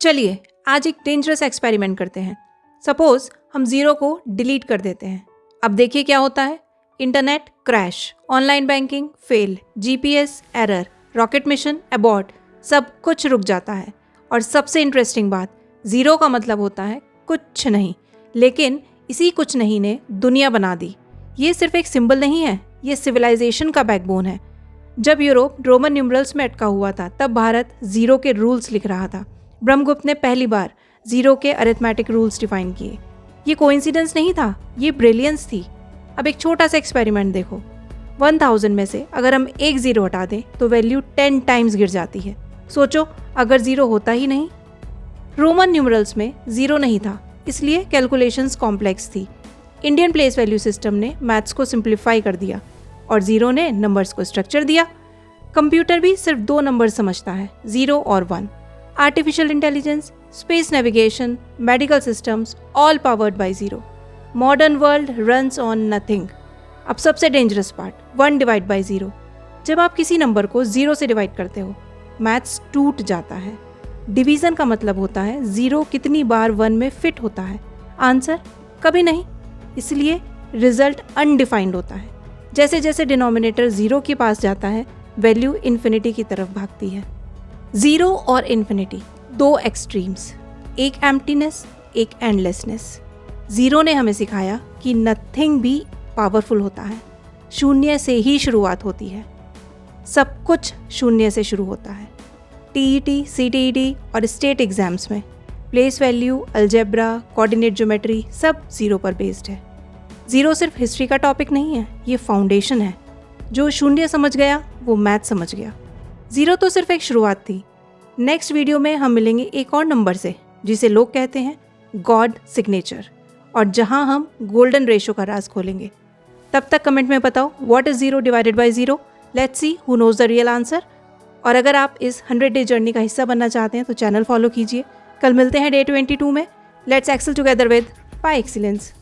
चलिए आज एक डेंजरस एक्सपेरिमेंट करते हैं। सपोज हम ज़ीरो को डिलीट कर देते हैं। अब देखिए क्या होता है। Internet crash, online banking fail, GPS error, rocket mission abort, सब कुछ रुक जाता है। और सबसे इंटरेस्टिंग बात, ज़ीरो का मतलब होता है कुछ नहीं, लेकिन इसी कुछ नहीं ने दुनिया बना दी। ये सिर्फ एक सिंबल नहीं है, ये सिविलाइजेशन का बैकबोन है। जब यूरोप रोमन न्यूमरल्स में अटका हुआ था, तब भारत ज़ीरो के रूल्स लिख रहा था। ब्रह्मगुप्त ने पहली बार ज़ीरो के अरिथमेटिक रूल्स डिफाइन किए। ये कोइंसिडेंस नहीं था, ये ब्रिलियंस थी। अब एक छोटा सा एक्सपेरिमेंट देखो। 1000 में से अगर हम एक ज़ीरो हटा दें तो वैल्यू 10 टाइम्स गिर जाती है। सोचो अगर ज़ीरो होता ही नहीं। रोमन न्यूमरल्स में ज़ीरो नहीं था, इसलिए कैलकुलेशंस कॉम्प्लेक्स थी। इंडियन प्लेस वैल्यू सिस्टम ने मैथ्स को सिंप्लीफाई कर दिया और ज़ीरो ने नंबर्स को स्ट्रक्चर दिया। कंप्यूटर भी सिर्फ 2 नंबर समझता है, 0 और 1। Artificial intelligence, space navigation, medical systems, all powered by zero. Modern world runs on nothing. अब सबसे dangerous part, 1 divide by zero. जब आप किसी नंबर को 0 से डिवाइड करते हो, मैथ्स टूट जाता है। डिवीज़न का मतलब होता है ज़ीरो कितनी बार 1 में फिट होता है, आंसर कभी नहीं। इसलिए रिजल्ट अनडिफाइंड होता है। जैसे जैसे डिनोमिनेटर 0 के पास जाता है, वैल्यू इन्फिनिटी की तरफ भागती है। ज़ीरो और इन्फिनिटी, 2 एक्सट्रीम्स, एक एम्प्टीनेस, एक एंडलेसनेस। ज़ीरो ने हमें सिखाया कि नथिंग भी पावरफुल होता है। शून्य से ही शुरुआत होती है। सब कुछ शून्य से शुरू होता है। टीईटी, सीटीईटी और स्टेट एग्जाम्स में place value, algebra, coordinate geometry सब ज़ीरो पर बेस्ड है। ज़ीरो सिर्फ हिस्ट्री का टॉपिक नहीं है, ये फाउंडेशन है। जो शून्य समझ गया वो मैथ समझ गया। ज़ीरो तो सिर्फ एक शुरुआत थी। नेक्स्ट वीडियो में हम मिलेंगे एक और नंबर से, जिसे लोग कहते हैं गॉड सिग्नेचर, और जहां हम गोल्डन रेशो का राज खोलेंगे। तब तक कमेंट में बताओ what is zero divided by zero. Let's see who nose the real answer. और अगर आप इस 100 डे जर्नी का हिस्सा बनना चाहते हैं तो चैनल फॉलो कीजिए। कल मिलते हैं डे 22 में। Let's excel together with Pi excellence.